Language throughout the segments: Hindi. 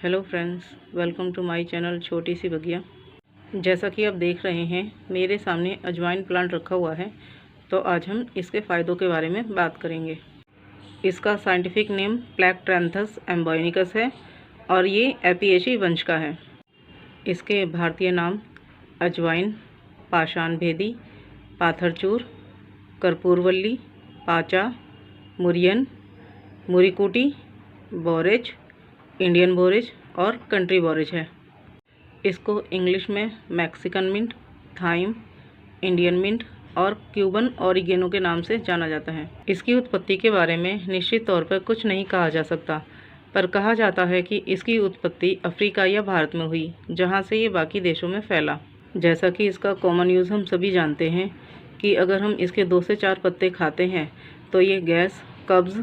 Hello friends, welcome to my channel छोटी सी बगिया। जैसा कि आप देख रहे हैं मेरे सामने अजवाइन प्लांट रखा हुआ है, तो आज हम इसके फ़ायदों के बारे में बात करेंगे। इसका साइंटिफिक नेम प्लैक्ट्रैंथस एम्बोयनिकस है और ये एपिएसी वंश का है। इसके भारतीय नाम अजवाइन, पाषाण भेदी, पाथरचूर, कर्पूरवल्ली, पाचा, मुरियन, मुरिकुटी, बोरेज, इंडियन बोरेज और कंट्री बोरेज है। इसको इंग्लिश में Mexican mint, thyme, Indian mint और क्यूबन ऑरिगेनो के नाम से जाना जाता है। इसकी उत्पत्ति के बारे में निश्चित तौर पर कुछ नहीं कहा जा सकता, पर कहा जाता है कि इसकी उत्पत्ति अफ्रीका या भारत में हुई, जहां से ये बाकी देशों में फैला। जैसा कि इसका कॉमन यूज़ हम सभी जानते हैं कि अगर हम इसके 2 से 4 पत्ते खाते हैं तो ये गैस, कब्ज़,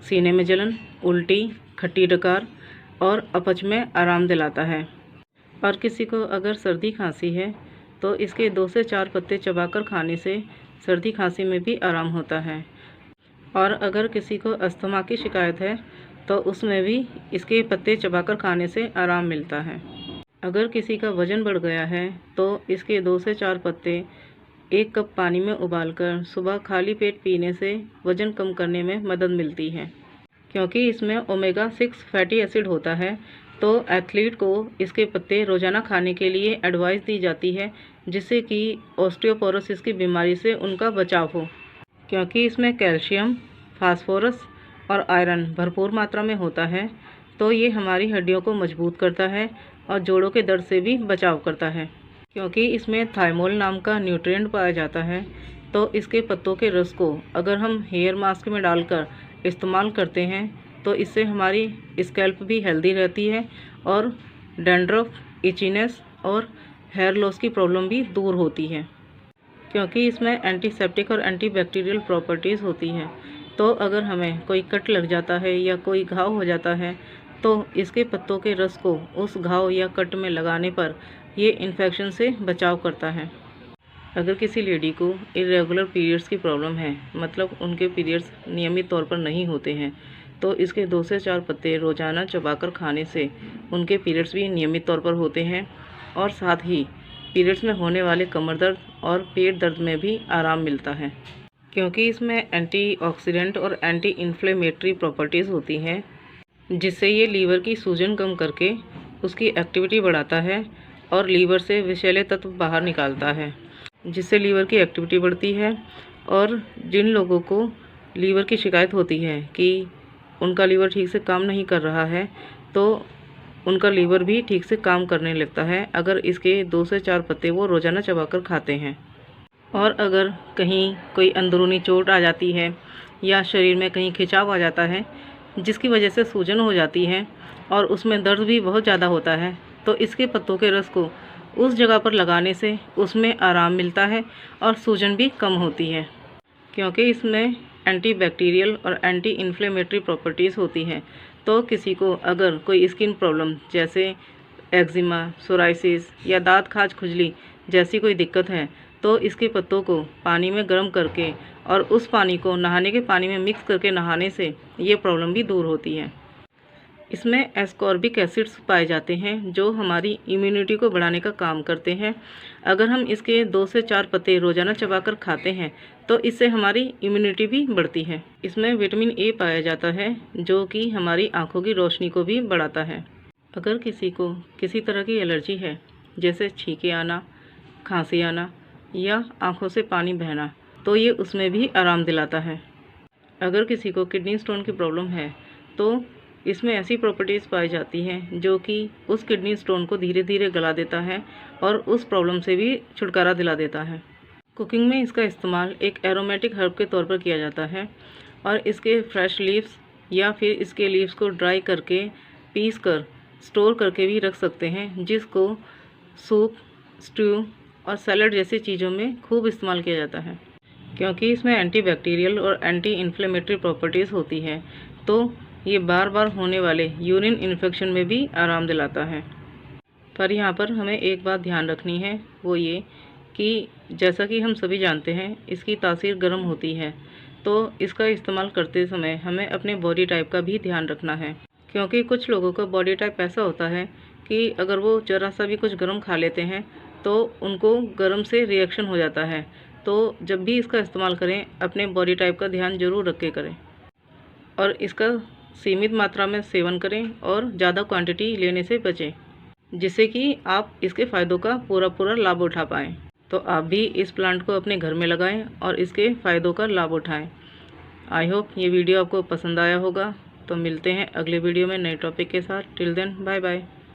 सीने में जलन, उल्टी, खट्टी डकार और अपच में आराम दिलाता है। और किसी को अगर सर्दी खांसी है तो इसके 2 से 4 पत्ते चबाकर खाने से सर्दी खांसी में भी आराम होता है। और अगर किसी को अस्थमा की शिकायत है तो उसमें भी इसके पत्ते चबाकर खाने से आराम मिलता है। अगर किसी का वज़न बढ़ गया है तो इसके 2 से 4 पत्ते 1 कप पानी में उबालकर सुबह खाली पेट पीने से वज़न कम करने में मदद मिलती है। क्योंकि इसमें ओमेगा 6 फैटी एसिड होता है, तो एथलीट को इसके पत्ते रोज़ाना खाने के लिए एडवाइस दी जाती है, जिससे कि ऑस्टियोपोरोसिस की बीमारी से उनका बचाव हो। क्योंकि इसमें कैल्शियम, फास्फोरस और आयरन भरपूर मात्रा में होता है, तो ये हमारी हड्डियों को मजबूत करता है और जोड़ों के दर्द से भी बचाव करता है। क्योंकि इसमें थाइमोल नाम का न्यूट्रिएंट पाया जाता है, तो इसके पत्तों के रस को अगर हम हेयर मास्क में डालकर इस्तेमाल करते हैं तो इससे हमारी स्कैल्प भी हेल्दी रहती है और डैंड्रफ, इचीनेस और हेयर लॉस की प्रॉब्लम भी दूर होती है। क्योंकि इसमें एंटीसेप्टिक और एंटीबैक्टीरियल प्रॉपर्टीज़ होती हैं, तो अगर हमें कोई कट लग जाता है या कोई घाव हो जाता है तो इसके पत्तों के रस को उस घाव या कट में लगाने पर ये इन्फेक्शन से बचाव करता है। अगर किसी लेडी को इरेगुलर पीरियड्स की प्रॉब्लम है, मतलब उनके पीरियड्स नियमित तौर पर नहीं होते हैं, तो इसके 2 से 4 पत्ते रोज़ाना चबाकर खाने से उनके पीरियड्स भी नियमित तौर पर होते हैं और साथ ही पीरियड्स में होने वाले कमर दर्द और पेट दर्द में भी आराम मिलता है। क्योंकि इसमें एंटीऑक्सीडेंट और एंटी इन्फ्लेमेटरी प्रॉपर्टीज़ होती हैं, जिससे ये लीवर की सूजन कम करके उसकी एक्टिविटी बढ़ाता है और लीवर से विषैले तत्व बाहर निकालता है, जिससे लीवर की एक्टिविटी बढ़ती है। और जिन लोगों को लीवर की शिकायत होती है कि उनका लीवर ठीक से काम नहीं कर रहा है, तो उनका लीवर भी ठीक से काम करने लगता है अगर इसके 2 से 4 पत्ते वो रोज़ाना चबाकर खाते हैं। और अगर कहीं कोई अंदरूनी चोट आ जाती है या शरीर में कहीं खिंचाव आ जाता है जिसकी वजह से सूजन हो जाती है और उसमें दर्द भी बहुत ज़्यादा होता है, तो इसके पत्तों के रस को उस जगह पर लगाने से उसमें आराम मिलता है और सूजन भी कम होती है। क्योंकि इसमें एंटीबैक्टीरियल और एंटी इन्फ्लेमेटरी प्रॉपर्टीज़ होती हैं, तो किसी को अगर कोई स्किन प्रॉब्लम जैसे एक्जिमा, सोराइसिस या दाँत खाज खुजली जैसी कोई दिक्कत है, तो इसके पत्तों को पानी में गर्म करके और उस पानी को नहाने के पानी में मिक्स करके नहाने से ये प्रॉब्लम भी दूर होती है। इसमें एस्कॉर्बिक एसिड्स पाए जाते हैं जो हमारी इम्यूनिटी को बढ़ाने का काम करते हैं। अगर हम इसके 2 से 4 पत्ते रोज़ाना चबाकर खाते हैं तो इससे हमारी इम्यूनिटी भी बढ़ती है। इसमें विटामिन ए पाया जाता है जो कि हमारी आँखों की रोशनी को भी बढ़ाता है। अगर किसी को किसी तरह की एलर्जी है, जैसे छींके आना, खांसी आना या आँखों से पानी बहना, तो ये उसमें भी आराम दिलाता है। अगर किसी को किडनी स्टोन की प्रॉब्लम है तो इसमें ऐसी प्रॉपर्टीज़ पाई जाती हैं जो कि उस किडनी स्टोन को धीरे धीरे गला देता है और उस प्रॉब्लम से भी छुटकारा दिला देता है। कुकिंग में इसका इस्तेमाल एक एरोमेटिक हर्ब के तौर पर किया जाता है और इसके फ्रेश लीव्स या फिर इसके लीव्स को ड्राई करके पीस कर स्टोर करके भी रख सकते हैं, जिसको सूप, स्ट्यू और सैलड जैसी चीज़ों में खूब इस्तेमाल किया जाता है। क्योंकि इसमें एंटीबैक्टीरियल और एंटी इन्फ्लेमेटरी प्रॉपर्टीज़ होती हैं, तो ये बार बार होने वाले यूरिन इन्फेक्शन में भी आराम दिलाता है। पर यहाँ पर हमें एक बात ध्यान रखनी है, वो ये कि जैसा कि हम सभी जानते हैं इसकी तासीर गर्म होती है, तो इसका इस्तेमाल करते समय हमें अपने बॉडी टाइप का भी ध्यान रखना है। क्योंकि कुछ लोगों का बॉडी टाइप ऐसा होता है कि अगर वो ज़रा सा भी कुछ गर्म खा लेते हैं तो उनको गर्म से रिएक्शन हो जाता है। तो जब भी इसका इस्तेमाल करें अपने बॉडी टाइप का ध्यान ज़रूर रख के करें और इसका सीमित मात्रा में सेवन करें और ज़्यादा क्वांटिटी लेने से बचें, जिससे कि आप इसके फ़ायदों का पूरा लाभ उठा पाएँ। तो आप भी इस प्लांट को अपने घर में लगाएं और इसके फ़ायदों का लाभ उठाएं। आई होप ये वीडियो आपको पसंद आया होगा। तो मिलते हैं अगले वीडियो में नए टॉपिक के साथ। Till then bye bye.